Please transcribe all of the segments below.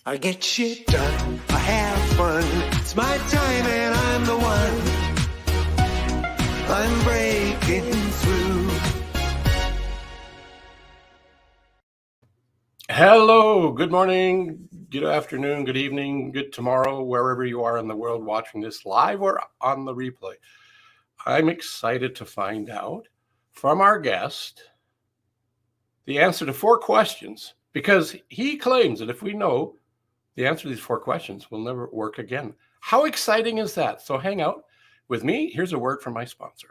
I get shit done, I have fun. It's my time and I'm the one. I'm breaking through. Hello, good morning, good afternoon, good evening, good tomorrow, wherever you are in the world watching this live or on the replay. I'm excited to find out from our guest the answer to 4 questions, because he claims that if we know the answer to these 4 questions, we'll never work again. How exciting is that? So hang out with me. Here's a word from my sponsor.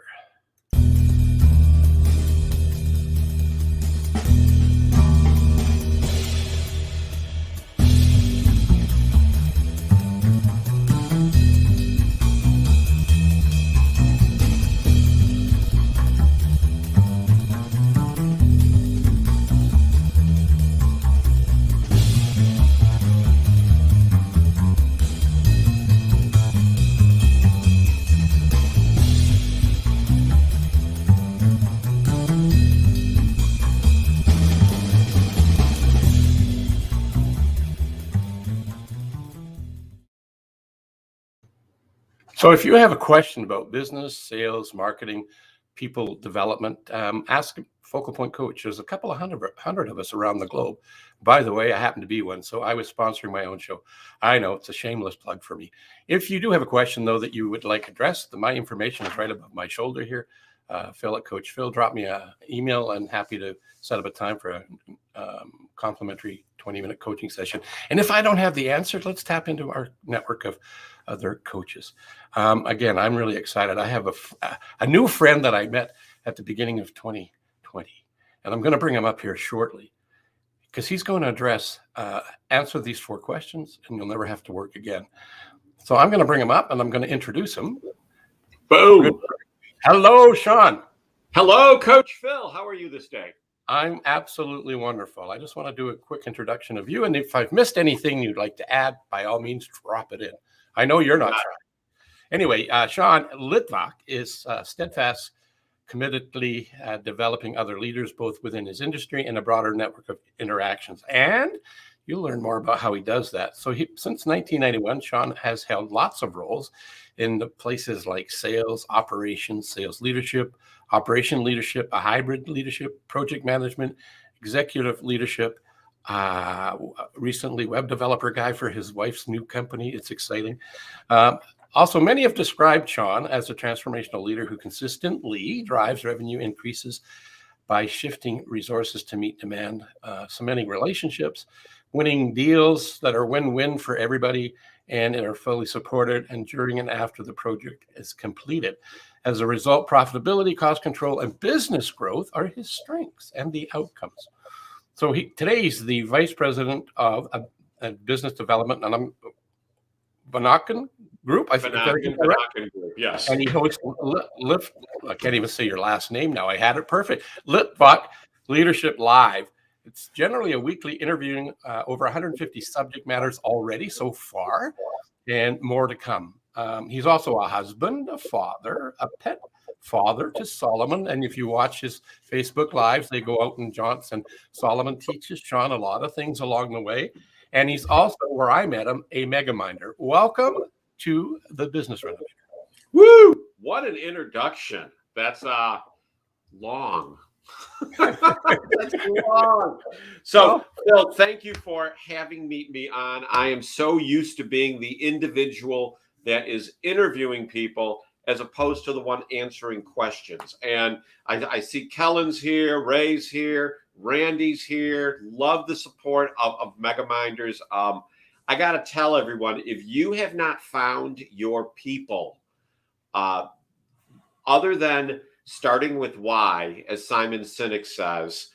So if you have a question about business, sales, marketing, people development, ask Focal Point Coach. There's a couple of hundred of us around the globe. By the way, I happen to be one, so I was sponsoring my own show. I know it's a shameless plug for me. If you do have a question, though, that you would like addressed, my information is right above my shoulder here. Phil at Coach Phil, drop me an email. I'm happy to set up a time for a complimentary 20-minute coaching session. And if I don't have the answer, let's tap into our network of other coaches. Again, I'm really excited. I have a new friend that I met at the beginning of 2020, and I'm going to bring him up here shortly because he's going to answer these 4 questions, and you'll never have to work again. So I'm going to bring him up, and I'm going to introduce him. Boom. Hello, Sean. Hello, Coach Phil. How are you this day? I'm absolutely wonderful. I just want to do a quick introduction of you, and if I've missed anything you'd like to add, by all means, drop it in. I know you're not trying. Anyway, Sean Litvak is steadfast, committedly developing other leaders, both within his industry and a broader network of interactions. And you'll learn more about how he does that. So since 1991, Sean has held lots of roles in the places like sales, operations, sales leadership, operation leadership, a hybrid leadership, project management, executive leadership, recently web developer guy for his wife's new company. It's exciting. Also, many have described Sean as a transformational leader who consistently drives revenue increases by shifting resources to meet demand, cementing relationships, winning deals that are win-win for everybody and are fully supported and during and after the project is completed. As a result, profitability, cost control, and business growth are his strengths and the outcomes. So today he's the vice president of business development, and I'm Vanakan Group. I think Vanakan Group, yes. And he hosts I can't even say your last name now. I had it perfect. Litvak Leadership Live. It's generally a weekly interviewing over 150 subject matters already so far, and more to come. He's also a husband, a father, a pet father to Solomon. And if you watch his Facebook Lives, they go out and jaunts, and Solomon teaches Sean a lot of things along the way. And he's also, where I met him, a megaminder. Welcome to the Business Renovator. Woo! What an introduction. That's long. That's long. So, Phil, thank you for having me on. I am so used to being the individual that is interviewing people as opposed to the one answering questions. And I see Kellen's here, Ray's here, Randy's here. Love the support of Megaminders. I got to tell everyone, if you have not found your people, other than starting with why, as Simon Sinek says,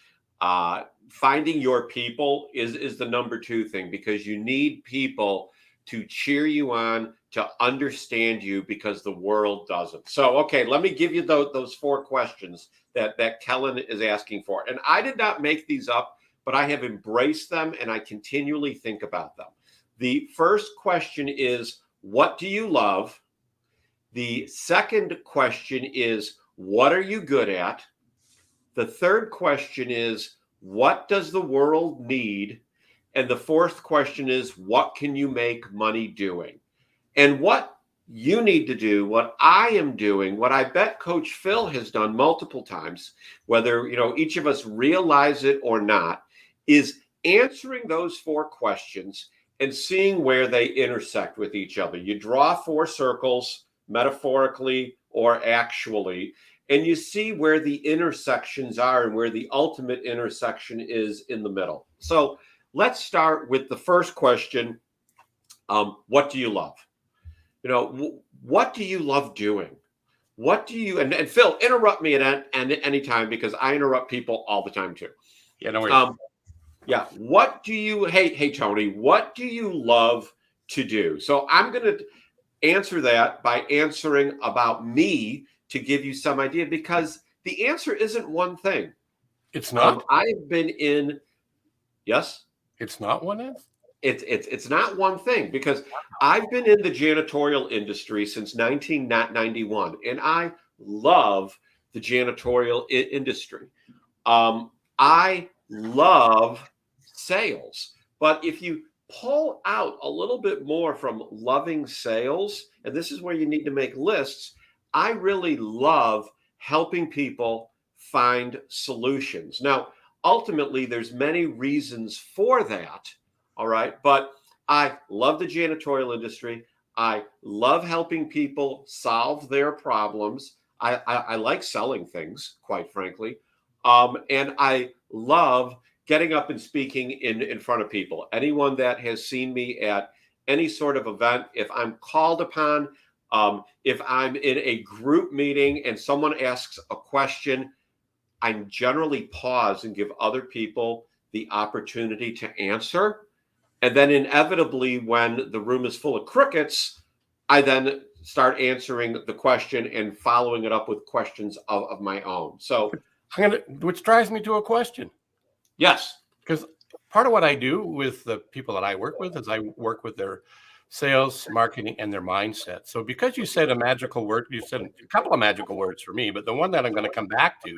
finding your people is the number 2 thing, because you need people to cheer you on, to understand you, because the world doesn't. So, okay, let me give you those 4 questions that Kellen is asking for. And I did not make these up, but I have embraced them and I continually think about them. The first question is, what do you love? The second question is, what are you good at? The third question is, what does the world need? And the fourth question is, what can you make money doing? And what you need to do, what I am doing, what I bet Coach Phil has done multiple times, whether each of us realize it or not, is answering those four questions and seeing where they intersect with each other. You draw four circles, metaphorically or actually, and you see where the intersections are and where the ultimate intersection is in the middle. So let's start with the first question. What do you love? What do you love doing? What do you, and Phil, interrupt me at any time, because I interrupt people all the time too. Yeah, no worries. Yeah. What do you, hey, Tony, what do you love to do? So I'm going to answer that by answering about me to give you some idea, because the answer isn't one thing. It's not? I've been in, yes? It's not one answer? It's not one thing, because I've been in the janitorial industry since 1991, and I love the janitorial industry. I love sales, but if you pull out a little bit more from loving sales, and this is where you need to make lists, I really love helping people find solutions. Now, ultimately, there's many reasons for that. All right. But I love the janitorial industry. I love helping people solve their problems. I like selling things, quite frankly. And I love getting up and speaking in front of people. Anyone that has seen me at any sort of event, if I'm called upon, if I'm in a group meeting and someone asks a question, I generally pause and give other people the opportunity to answer. And then inevitably, when the room is full of crickets, I then start answering the question and following it up with questions of my own. So, which drives me to a question. Yes. Because part of what I do with the people that I work with is I work with their sales, marketing, and their mindset. So because you said a magical word, you said a couple of magical words for me, but the one that I'm going to come back to,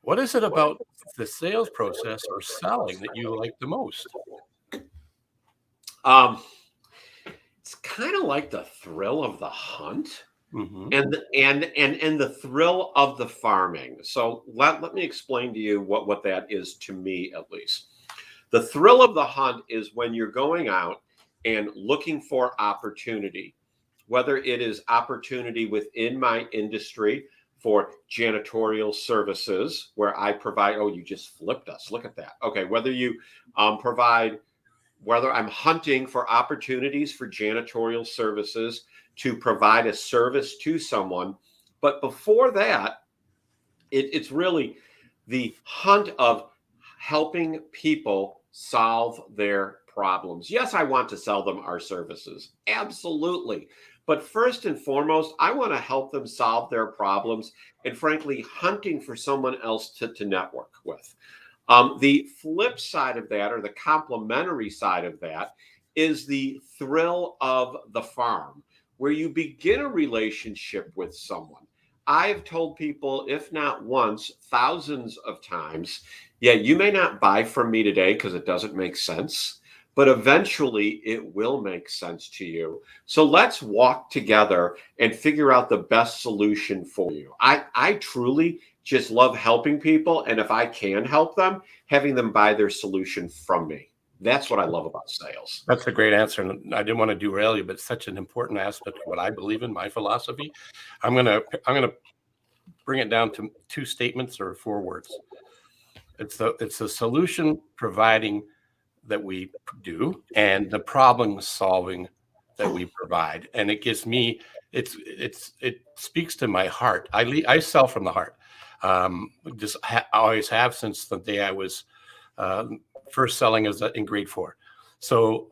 what is it about the sales process or selling that you like the most? It's kind of like the thrill of the hunt, mm-hmm. and the thrill of the farming. So let me explain to you what that is, to me at least. The thrill of the hunt is when you're going out and looking for opportunity, whether it is opportunity within my industry for janitorial services, where I provide, oh, you just flipped us. Look at that. Okay. Whether you whether I'm hunting for opportunities for janitorial services to provide a service to someone. But before that, it's really the hunt of helping people solve their problems. Yes, I want to sell them our services. Absolutely. But first and foremost, I want to help them solve their problems, and frankly, hunting for someone else to network with. The flip side of that, or the complementary side of that, is the thrill of the farm, where you begin a relationship with someone. I've told people, if not once, thousands of times, yeah, you may not buy from me today because it doesn't make sense, but eventually it will make sense to you. So let's walk together and figure out the best solution for you. I truly just love helping people. And if I can help them, having them buy their solution from me. That's what I love about sales. That's a great answer. And I didn't want to derail you, but it's such an important aspect of what I believe in, my philosophy. I'm gonna bring it down to two statements or four words. It's the solution providing that we do and the problem solving that we provide. And it gives me, it speaks to my heart. I sell from the heart. Always have since the day I was first selling in grade 4. So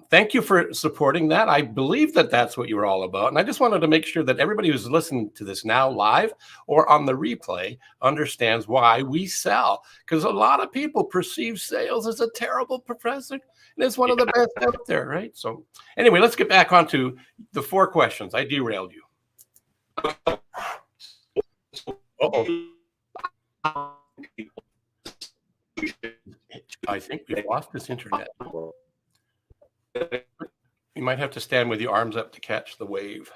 thank you for supporting that. I believe that that's what you were all about. And I just wanted to make sure that everybody who's listening to this now live or on the replay understands why we sell. Because a lot of people perceive sales as a terrible profession. And it's one of the best out there, right? So anyway, let's get back onto the 4 questions. I derailed you. Uh-oh. I think we've lost this internet. You might have to stand with your arms up to catch the wave.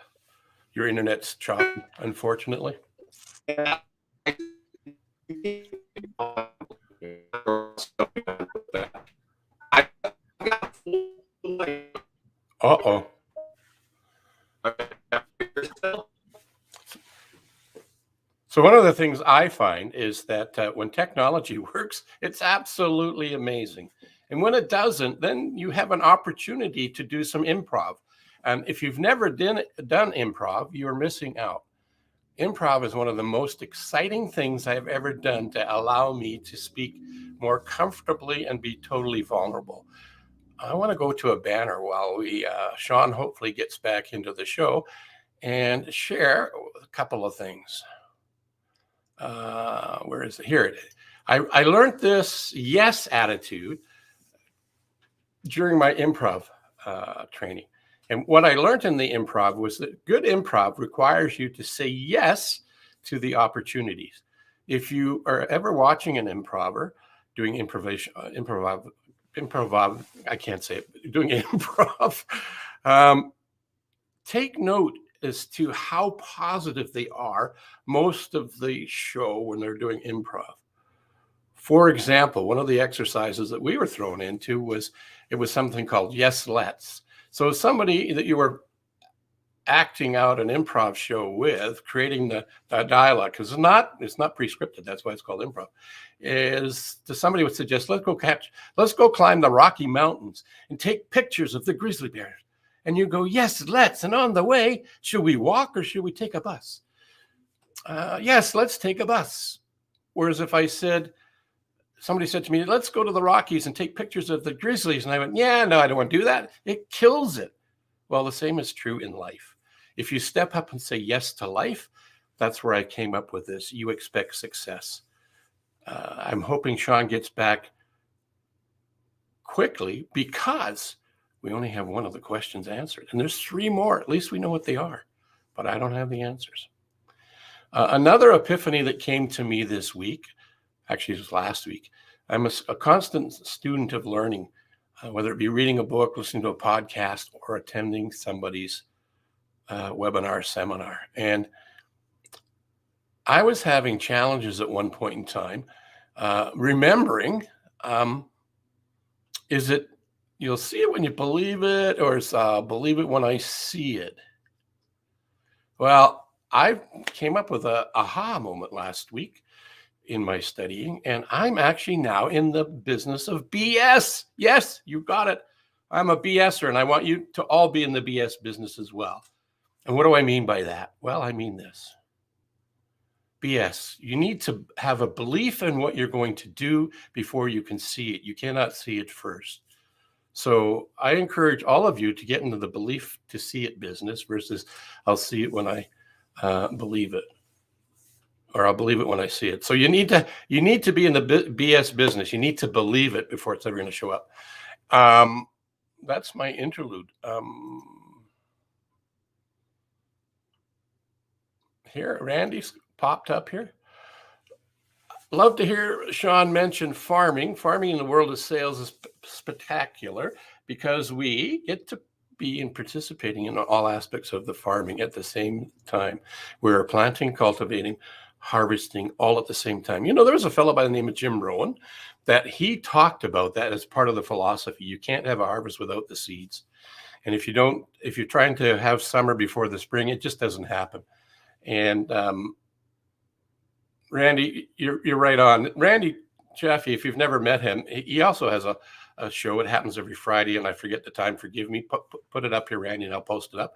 Your internet's choppy, unfortunately. Uh-oh. So one of the things I find is that when technology works, it's absolutely amazing. And when it doesn't, then you have an opportunity to do some improv. And if you've never done improv, you're missing out. Improv is one of the most exciting things I've ever done to allow me to speak more comfortably and be totally vulnerable. I want to go to a banner while Sean hopefully gets back into the show and share a couple of things. Where is it? Here it is. I learned this yes attitude during my improv training. And what I learned in the improv was that good improv requires you to say yes to the opportunities. If you are ever watching an improver doing improv, I can't say it, doing improv, take note as to how positive they are most of the show when they're doing improv. For example, one of the exercises that we were thrown into was something called Yes, Let's. So somebody that you were acting out an improv show with, creating the dialogue, because it's not pre-scripted, that's why it's called improv, is to somebody would suggest, let's go climb the Rocky Mountains and take pictures of the grizzly bears. And you go, yes, let's. And on the way, should we walk or should we take a bus? Yes, let's take a bus. Whereas if somebody said to me, let's go to the Rockies and take pictures of the grizzlies. And I went, yeah, no, I don't want to do that. It kills it. Well, the same is true in life. If you step up and say yes to life, that's where I came up with this. You expect success. I'm hoping Sean gets back quickly because we only have one of the questions answered. And there's 3 more. At least we know what they are. But I don't have the answers. Another epiphany that came to me this week, actually it was last week. I'm a constant student of learning, whether it be reading a book, listening to a podcast, or attending somebody's webinar, seminar. And I was having challenges at one point in time, remembering, is it you'll see it when you believe it, or it's believe it when I see it? Well, I came up with a aha moment last week in my studying, and I'm actually now in the business of BS. Yes, you got it. I'm a BSer, and I want you to all be in the BS business as well. And what do I mean by that? Well, I mean this. BS, you need to have a belief in what you're going to do before you can see it. You cannot see it first. So I encourage all of you to get into the belief to see it business versus I'll see it when I believe it, or I'll believe it when I see it. So you need to be in the BS business. You need to believe it before it's ever going to show up. That's my interlude. Here, Randy's popped up here. Love to hear Sean mention farming. Farming in the world of sales is spectacular because we get to be in participating in all aspects of the farming at the same time. We're planting, cultivating, harvesting all at the same time. You know, there was a fellow by the name of Jim Rowan that he talked about that as part of the philosophy. You can't have a harvest without the seeds. And if you're trying to have summer before the spring, it just doesn't happen. And Randy, you're right on. Randy Chaffee, if you've never met him, he also has a show. It happens every Friday, and I forget the time. Forgive me. Put it up here, Randy, and I'll post it up.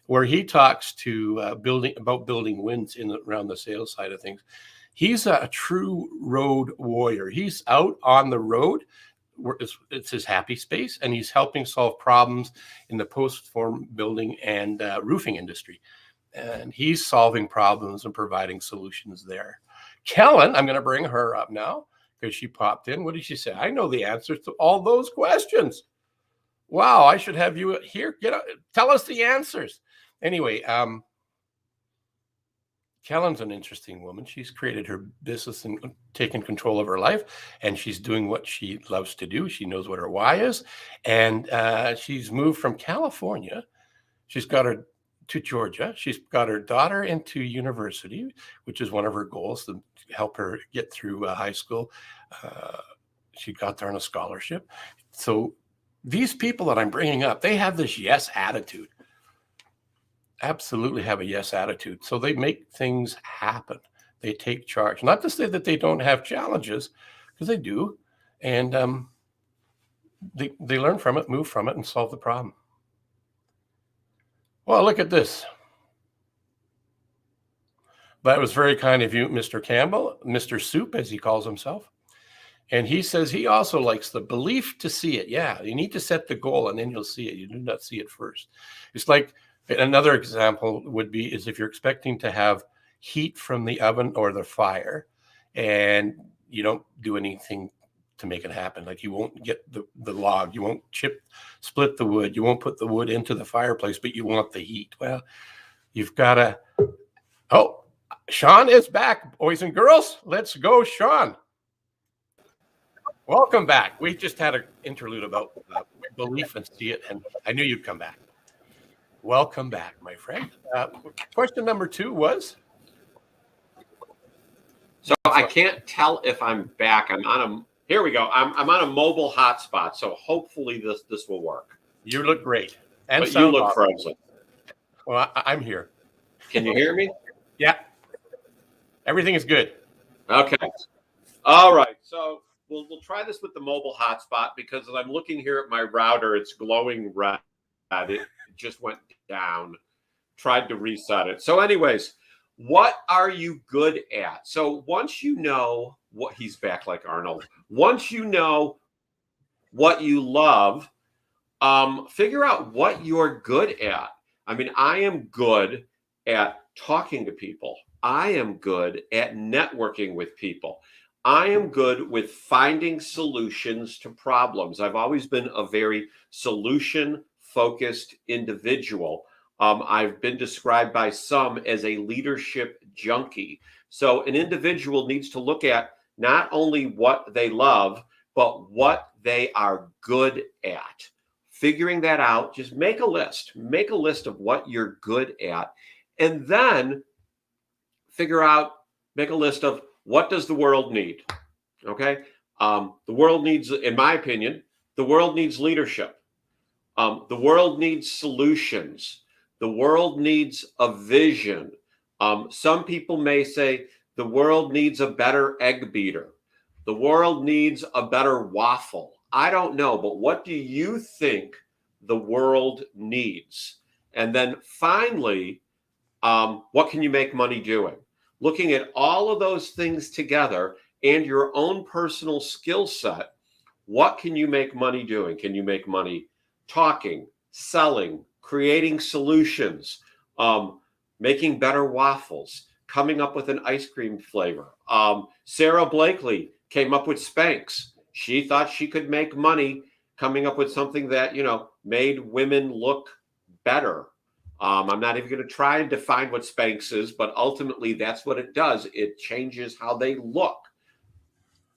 Where he talks to building wins around the sales side of things. He's a true road warrior. He's out on the road. It's his happy space, and he's helping solve problems in the post-form building and roofing industry. And he's solving problems and providing solutions there. Kellen, I'm going to bring her up now because she popped in. What did she say? I know the answers to all those questions. Wow, I should have you here. Tell us the answers. Anyway, Kellen's an interesting woman. She's created her business and taken control of her life, and she's doing what she loves to do. She knows what her why is, and she's moved from California. She's got her to Georgia. She's got her daughter into university, which is one of her goals, to help her get through high school. She got there on a scholarship. So these people that I'm bringing up, they have this yes attitude. Absolutely have a yes attitude. So they make things happen. They take charge. Not to say that they don't have challenges, because they do. And they learn from it, move from it, and solve the problem. Well, look at this. That was very kind of you, Mr. Campbell, Mr. Soup, as he calls himself. And he says he also likes the belief to see it. Yeah, you need to set the goal and then you'll see it. You do not see it first. It's like, another example would be is if you're expecting to have heat from the oven or the fire and you don't do anything to make it happen. Like you won't get the log, you won't split the wood, you won't put the wood into the fireplace, but you want the heat. Well, you've got to, oh, Sean is back, boys and girls. Let's go, Sean. Welcome back. We just had an interlude about belief and see it, and I knew you'd come back. Welcome back, my friend. Question number 2 was? So I can't tell if I'm back. Here we go. I'm on a mobile hotspot, so hopefully this will work. You look great. And but you look frozen. Well, I'm here. Can you hear me? Yeah. Everything is good. Okay. All right. So we'll try this with the mobile hotspot, because as I'm looking here at my router, it's glowing red. It just went down. Tried to reset it. So anyways, what are you good at? So once you know what, he's back like Arnold. Once you know what you love, figure out what you're good at. I mean, I am good at talking to people. I am good at networking with people. I am good with finding solutions to problems. I've always been a very solution-focused individual. I've been described by some as a leadership junkie. So an individual needs to look at not only what they love, but what they are good at. Figuring that out, just make a list. Make a list of what you're good at, and then make a list of what does the world need. Okay. The world needs, in my opinion, the world needs leadership. The world needs solutions. The world needs a vision. Some people may say the world needs a better egg beater. The world needs a better waffle. I don't know, but what do you think the world needs? And then finally, what can you make money doing? Looking at all of those things together and your own personal skill set, what can you make money doing? Can you make money talking, selling, creating solutions, making better waffles, coming up with an ice cream flavor? Sarah Blakely came up with Spanx. She thought she could make money coming up with something that, made women look better. I'm not even going to try and define what Spanx is, but ultimately that's what it does. It changes how they look.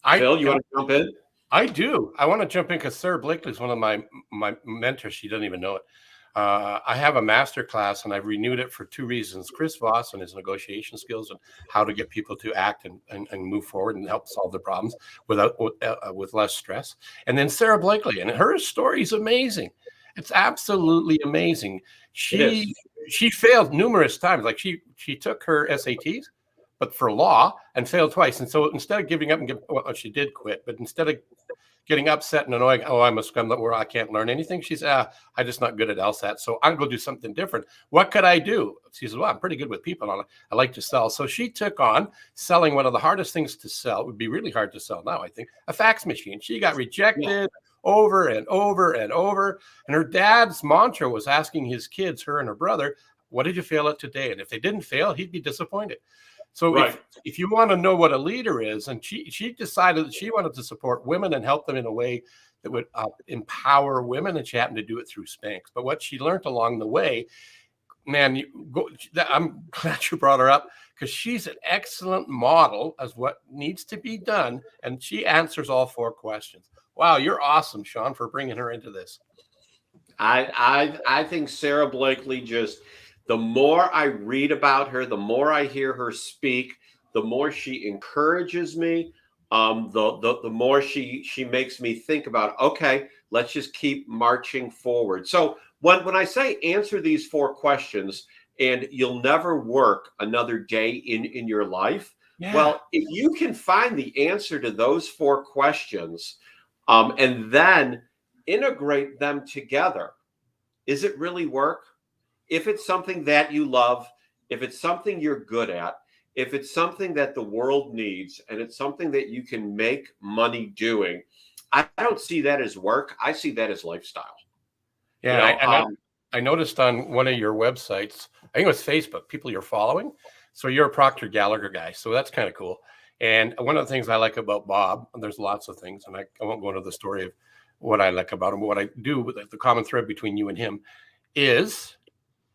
Phil, you want to jump in? I do. I want to jump in because Sarah Blakely is one of my mentors. She doesn't even know it. I have a master class, and I've renewed it for 2 reasons. Chris Voss and his negotiation skills and how to get people to act and move forward and help solve the problems with less stress. And then Sarah Blakely, and her story is amazing. It's absolutely amazing. She failed numerous times. Like she took her SATs, but for law, and failed twice. And so instead of giving up she did quit, but instead of getting upset and annoying, I'm a scum where I can't learn anything, she said, I'm just not good at LSAT, so I'm going to do something different. What could I do? She says, well, I'm pretty good with people. I like to sell. So she took on selling one of the hardest things to sell. It would be really hard to sell now, I think, a fax machine. She got rejected over and over and over. And her dad's mantra was asking his kids, her and her brother, what did you fail at today? And if they didn't fail, he'd be disappointed. So if you want to know what a leader is, and she decided that she wanted to support women and help them in a way that would empower women, and she happened to do it through Spanx. But what she learned along the way, man, I'm glad you brought her up, because she's an excellent model as what needs to be done, and she answers all 4 questions. Wow, you're awesome, Sean, for bringing her into this. I think Sarah Blakely, just the more I read about her, the more I hear her speak, the more she encourages me. The more she makes me think about, okay, let's just keep marching forward. So when I say answer these 4 questions and you'll never work another day in your life, Yeah. well, if you can find the answer to those 4 questions, and then integrate them together, is it really work? If it's something that you love, if it's something you're good at, if it's something that the world needs, and it's something that you can make money doing, I don't see that as work. I see that as lifestyle. Yeah, I noticed on one of your websites, I think it was Facebook, people you're following. So you're a Procter Gallagher guy, so that's kind of cool. And one of the things I like about Bob, and there's lots of things, and I won't go into the story of what I like about him, but what I do with the common thread between you and him is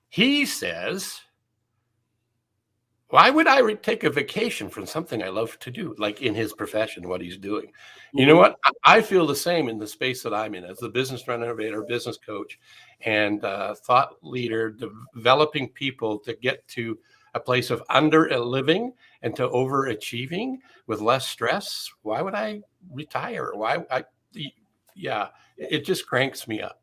he says, why would I take a vacation from something I love to do, like in his profession, what he's doing? You know what? I feel the same in the space that I'm in as the business renovator, business coach, and thought leader, developing people to get to a place of under living and to overachieving with less stress. Why would I retire? Yeah, it just cranks me up.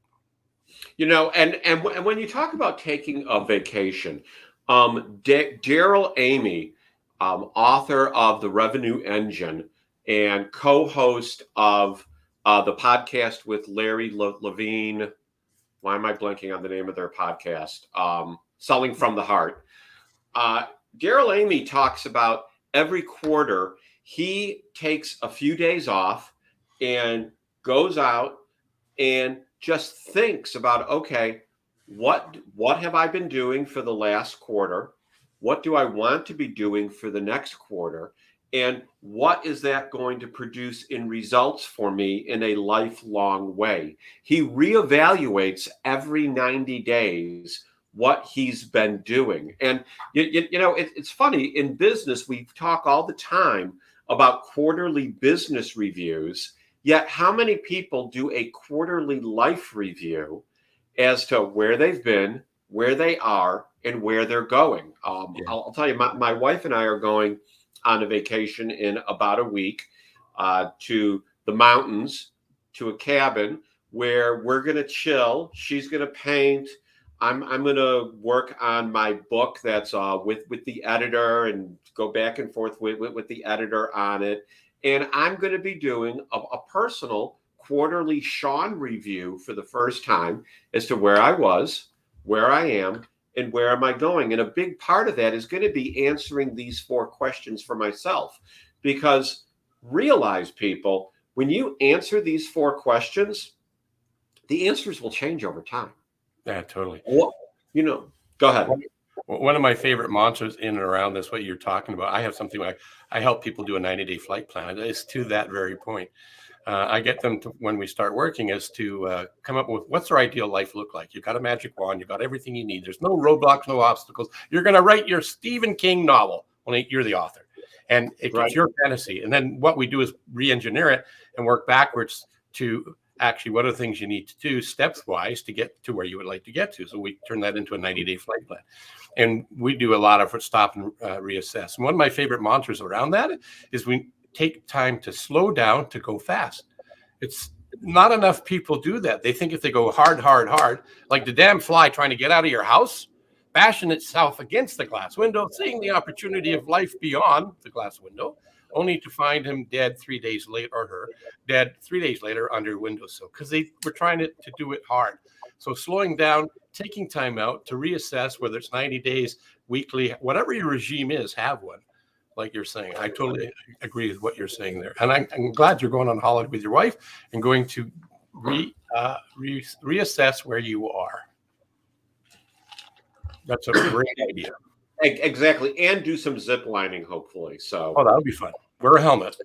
And when you talk about taking a vacation, Daryl Amy, author of The Revenue Engine and co-host of the podcast with Larry Levine. Why am I blanking on the name of their podcast? Selling from the Heart. Daryl Amy talks about every quarter he takes a few days off and goes out and just thinks about, okay, what have I been doing for the last quarter? What do I want to be doing for the next quarter? And what is that going to produce in results for me in a lifelong way? He reevaluates every 90 days what he's been doing. And it's funny, in business we talk all the time about quarterly business reviews. Yet, how many people do a quarterly life review as to where they've been, where they are, and where they're going? I'll tell you, my wife and I are going on a vacation in about a week to the mountains, to a cabin where we're going to chill. She's going to paint. I'm going to work on my book that's with the editor and go back and forth with the editor on it. And I'm going to be doing a personal quarterly Sean review for the first time as to where I was, where I am, and where am I going. And a big part of that is going to be answering these 4 questions for myself. Because realize, people, when you answer these 4 questions, the answers will change over time. Yeah, totally. Go ahead. One of my favorite mantras in and around this, what you're talking about, I have something like I help people do a 90-day flight plan. It's to that very point. I get them to, when we start working, is to come up with what's their ideal life look like. You've got a magic wand. You've got everything you need. There's no roadblocks, no obstacles. You're going to write your Stephen King novel. Only you're the author. And it's your fantasy. And then what we do is re-engineer it and work backwards to actually what are the things you need to do steps-wise to get to where you would like to get to. So we turn that into a 90-day flight plan. And we do a lot of stop and reassess. And one of my favorite mantras around that is we take time to slow down to go fast. It's not enough people do that. They think if they go hard, like the damn fly trying to get out of your house, bashing itself against the glass window, seeing the opportunity of life beyond the glass window, only to find him dead 3 days later, or her dead 3 days later under a windowsill, because they were trying to do it hard. So slowing down, taking time out to reassess, whether it's 90 days, weekly, whatever your regime is, have one. Like you're saying, I totally agree with what you're saying there. And I'm glad you're going on holiday with your wife and going to reassess where you are. That's a great idea. Exactly. And do some zip lining, hopefully. So that would be fun. Wear a helmet.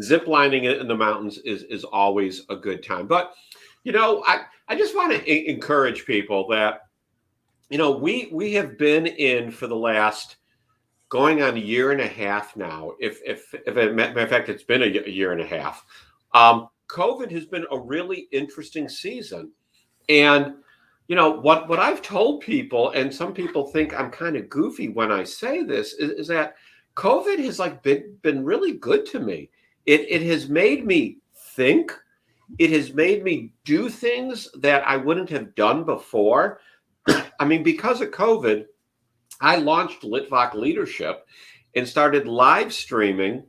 Zip lining in the mountains is always a good time. But, I just want to encourage people that We have been in for the last going on a year and a half now. If matter of fact, it's been a year and a half. COVID has been a really interesting season, and what I've told people, and some people think I'm kind of goofy when I say this, is that COVID has like been really good to me. It has made me think. It has made me do things that I wouldn't have done before. I mean, because of COVID, I launched Litvak Leadership and started live streaming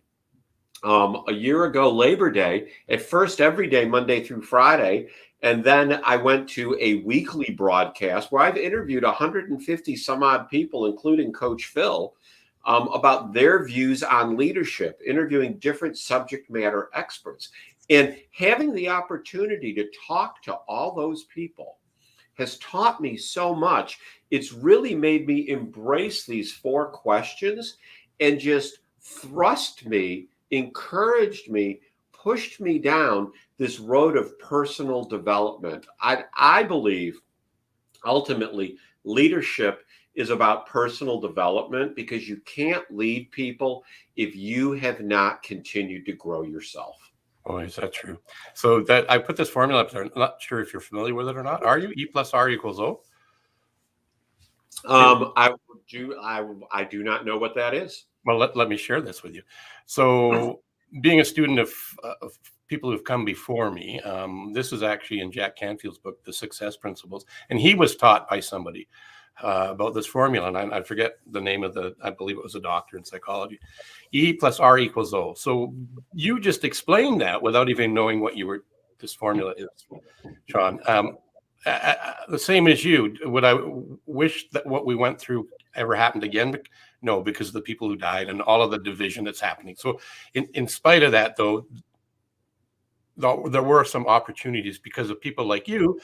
a year ago, Labor Day, at first every day, Monday through Friday. And then I went to a weekly broadcast where I've interviewed 150 some odd people, including Coach Phil, about their views on leadership, interviewing different subject matter experts. And having the opportunity to talk to all those people has taught me so much. It's really made me embrace these 4 questions and just thrust me, encouraged me, pushed me down this road of personal development. I believe ultimately leadership is about personal development, because you can't lead people if you have not continued to grow yourself. Oh, is that true? So that I put this formula up there. I'm not sure if you're familiar with it or not. Are you? E plus R equals O? I do not know what that is. Well, let me share this with you. So being a student of people who've come before me, this is actually in Jack Canfield's book, The Success Principles. And he was taught by somebody about this formula. And I forget the name of I believe it was a doctor in psychology. E plus R equals O. So you just explained that without even knowing what this formula is, Sean. The same as you. Would I wish that what we went through ever happened again? No, because of the people who died and all of the division that's happening. So in spite of that, though, there were some opportunities because of people like you.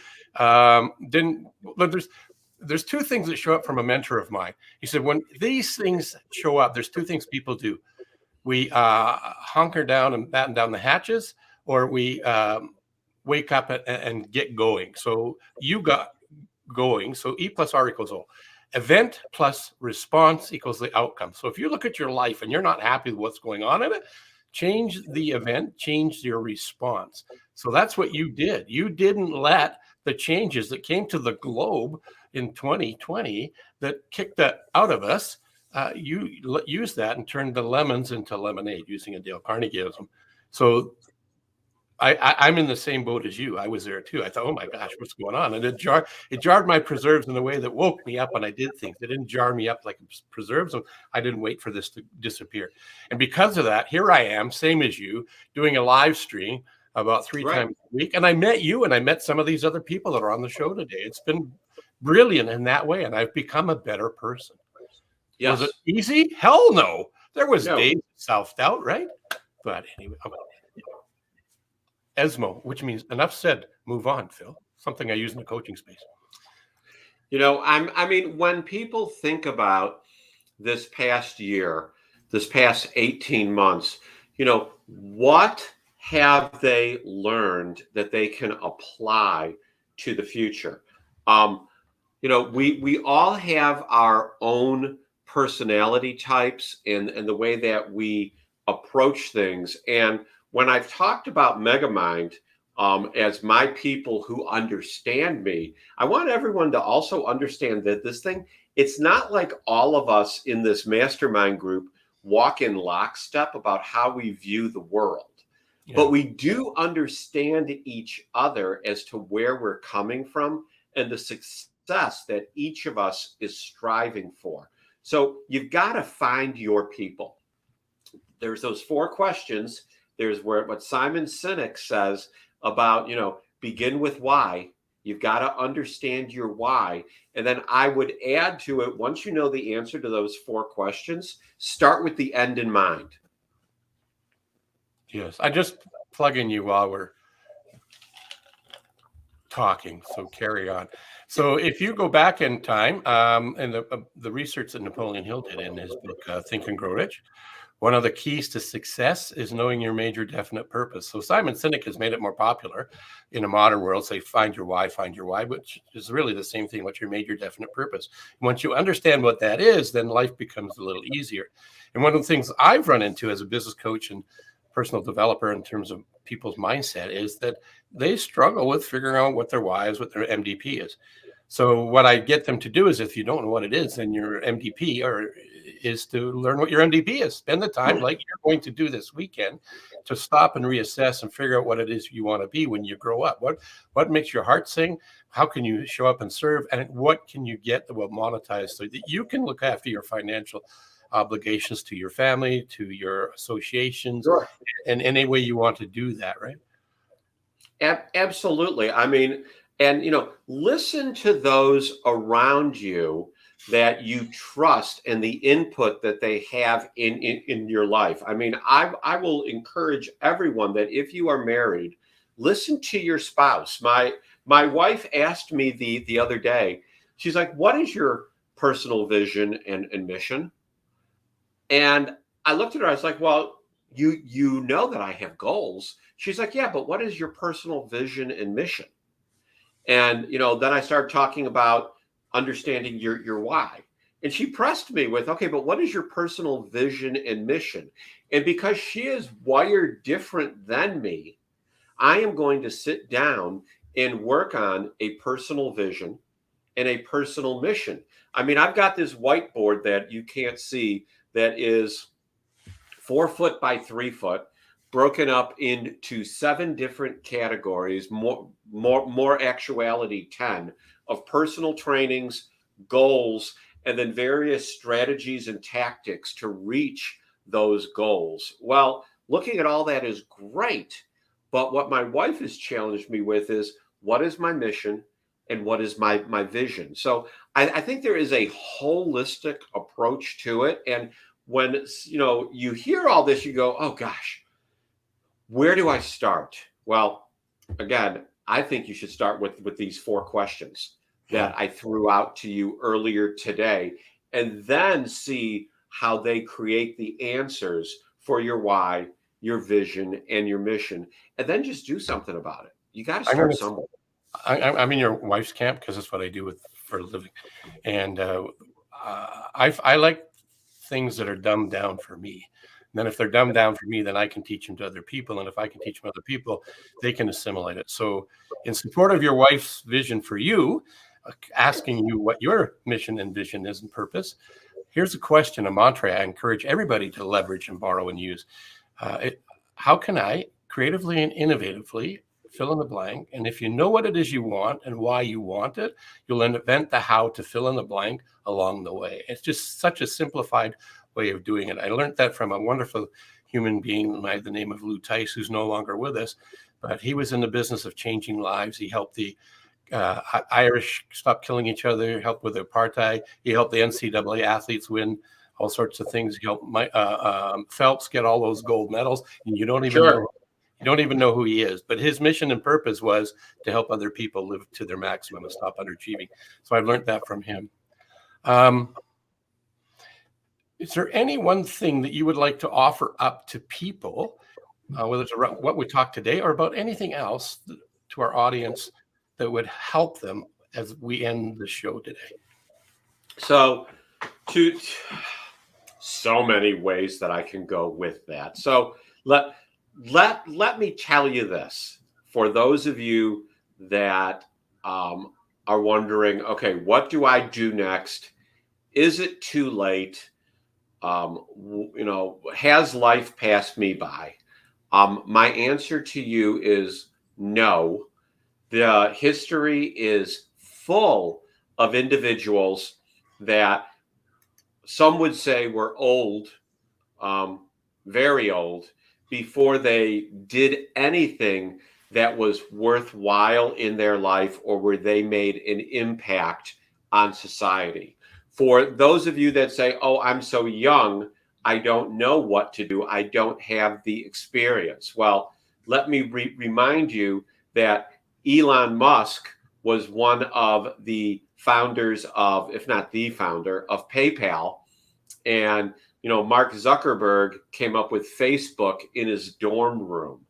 There's 2 things that show up from a mentor of mine. He said, when these things show up, there's 2 things people do. We hunker down and batten down the hatches, or we wake up and get going. So you got going. So E plus R equals O. Event plus response equals the outcome. So if you look at your life and you're not happy with what's going on in it, change the event, change your response. So that's what you did. You didn't let the changes that came to the globe in 2020 that kicked that out of us. You used that and turned the lemons into lemonade, using a Dale Carnegieism. So I'm in the same boat as you. I was there too. I thought, oh my gosh, what's going on? And it jarred my preserves in a way that woke me up when I did things. It didn't jar me up like preserves. I didn't wait for this to disappear. And because of that, here I am, same as you, doing a live stream about 3 times a week. And I met you, and I met some of these other people that are on the show today. It's been brilliant in that way, and I've become a better person. Yes. Was it easy? Hell no. There was days of self-doubt, right? But anyway, ESMO, which means enough said, move on, Phil. Something I use in the coaching space. I mean, when people think about this past year, this past 18 months, what have they learned that they can apply to the future? We all have our own personality types and the way that we approach things. And when I've talked about Megamind as my people who understand me, I want everyone to also understand that this thing, it's not like all of us in this mastermind group walk in lockstep about how we view the world. Yeah. But we do understand each other as to where we're coming from and the success that each of us is striving for. So you've got to find your people. There's those 4 questions. There's what Simon Sinek says about, begin with why. You've got to understand your why. And then I would add to it, once you know the answer to those 4 questions, start with the end in mind. Yes, I just plug in you while we're talking, so carry on. So if you go back in time, and the research that Napoleon Hill did in his book, Think and Grow Rich, One of the keys to success is knowing your major definite purpose. So Simon Sinek has made it more popular in a modern world, say find your why, which is really the same thing. What's your major definite purpose? Once you understand what that is, then life becomes a little easier. And one of the things I've run into as a business coach and personal developer in terms of people's mindset is that they struggle with figuring out what their why is, what their MDP is. So what I get them to do is, if you don't know what it is, then your MDP is to learn what your MDP is. Spend the time like you're going to do this weekend to stop and reassess and figure out what it is you want to be when you grow up. What makes your heart sing? How can you show up and serve? And what can you get that will monetize so that you can look after your financial obligations to your family, to your associations, Sure. in any way you want to do that, right? Absolutely. I mean, and listen to those around you that you trust and the input that they have in your life. I mean, I will encourage everyone that if you are married, listen to your spouse. My wife asked me the other day, she's like, what is your personal vision and mission? And I looked at her, I was like, well, you know that I have goals. She's like, yeah, but what is your personal vision and mission? And then I started talking about understanding your why. And she pressed me with, okay, but what is your personal vision and mission? And because she is wired different than me, I am going to sit down and work on a personal vision and a personal mission. I mean, I've got this whiteboard that you can't see that is 4 foot by 3 foot, broken up into 7 different categories, more actuality 10, of personal trainings, goals, and then various strategies and tactics to reach those goals. Well, looking at all that is great, but what my wife has challenged me with is, what is my mission and what is my vision? So I think there is a holistic approach to it. And when you hear all this, you go, oh gosh, where do I start? Well, again, I think you should start with these 4 questions that I threw out to you earlier today, and then see how they create the answers for your why, your vision, and your mission, and then just do something about it. You got to start somewhere. I'm in your wife's camp because that's what I do for a living, and I like things that are dumbed down for me. And then if they're dumbed down for me, then I can teach them to other people, and if I can teach them to other people, they can assimilate it. So, in support of your wife's vision for you, asking you what your mission and vision is and purpose, here's a question, a mantra I encourage everybody to leverage and borrow and use. How can I creatively and innovatively fill in the blank? And if you know what it is you want and why you want it, you'll invent the how to fill in the blank along the way. It's just such a simplified way of doing it. I learned that from a wonderful human being by the name of Lou Tice, who's no longer with us, but he was in the business of changing lives. He helped the Irish stop killing each other, helped with apartheid. He helped the NCAA athletes win all sorts of things. He helped Phelps get all those gold medals, and you don't even know who he is. But his mission and purpose was to help other people live to their maximum and stop underachieving. So I've learned that from him. Is there any one thing that you would like to offer up to people, whether it's around what we talked today or about anything else to our audience that would help them as we end the show today? So, so many ways that I can go with that. So let me tell you this, for those of you that are wondering, okay, what do I do next? Is it too late? Has life passed me by? My answer to you is no. The history is full of individuals that some would say were old, very old, before they did anything that was worthwhile in their life or where they made an impact on society. For those of you that say, oh, I'm so young, I don't know what to do, I don't have the experience. Well, let me remind you that Elon Musk was one of the founders of, if not the founder, of PayPal. And Mark Zuckerberg came up with Facebook in his dorm room.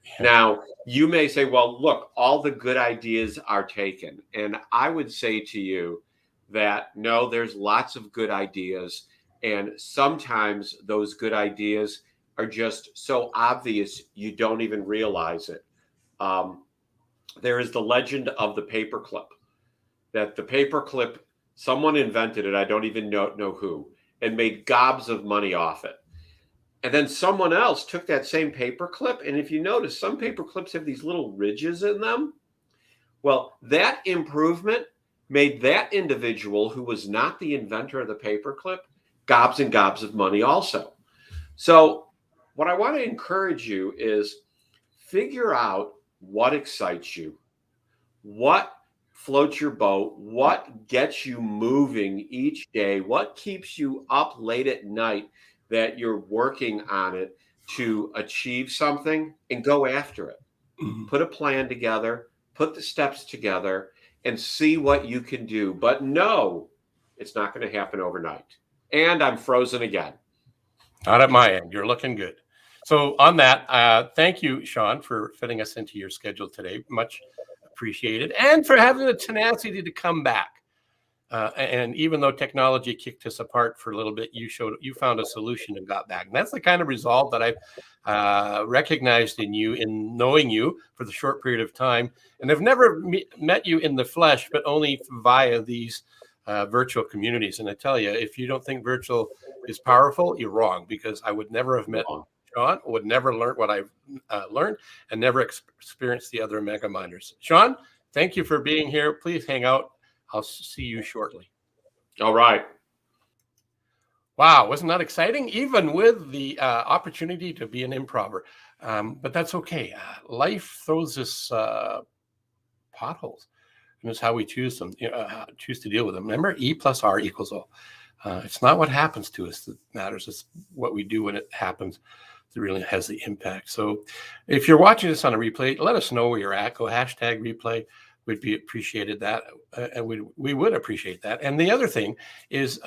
Yeah. Now, you may say, well, look, all the good ideas are taken. And I would say to you that no, there's lots of good ideas. And sometimes those good ideas are just so obvious you don't even realize it. There is the legend of the paperclip, that the paperclip, someone invented it, I don't even know who, and made gobs of money off it. And then someone else took that same paperclip, and if you notice, some paperclips have these little ridges in them. Well, that improvement made that individual, who was not the inventor of the paperclip, gobs and gobs of money also. So what I want to encourage you is figure out what excites you, what floats your boat, what gets you moving each day, what keeps you up late at night that you're working on it to achieve something, and go after it. Mhm. Put a plan together, put the steps together, and see what you can do. But no, it's not going to happen overnight. And I'm frozen again. Not at my end. You're looking good. So on that, thank you, Sean, for fitting us into your schedule today. Much appreciated. And for having the tenacity to come back. And even though technology kicked us apart for a little bit, you found a solution and got back. And that's the kind of resolve that I've recognized in you, in knowing you for the short period of time. And I've never met you in the flesh, but only via these virtual communities. And I tell you, if you don't think virtual is powerful, you're wrong, because I would never have met Sean, would never learn what I've learned, and never experienced the other mega minders. Sean, thank you for being here. Please hang out. I'll see you shortly. All right. Wow, wasn't that exciting? Even with the opportunity to be an improver. But that's okay. Life throws us potholes. And it's how we choose them, choose to deal with them. Remember, E plus R equals O. It's not what happens to us that matters. It's what we do when it happens that really has the impact. So if you're watching this on a replay, let us know where you're at. Go #replay. We'd be appreciated that, and we would appreciate that. And the other thing is,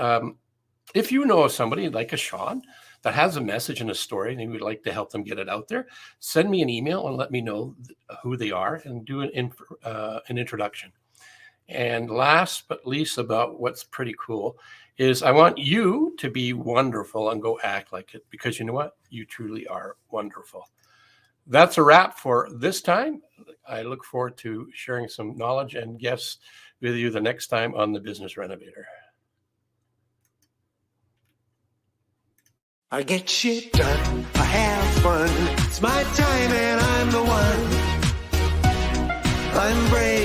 if you know of somebody like a Sean that has a message and a story, and you would like to help them get it out there, send me an email and let me know who they are, and do an introduction. And last but least, about what's pretty cool is I want you to be wonderful and go act like it, because you know what? You truly are wonderful. That's a wrap for this time. I look forward to sharing some knowledge and guests with you the next time on the Business Renovator. I get shit done, I have fun. It's my time and I'm the one. I'm brave.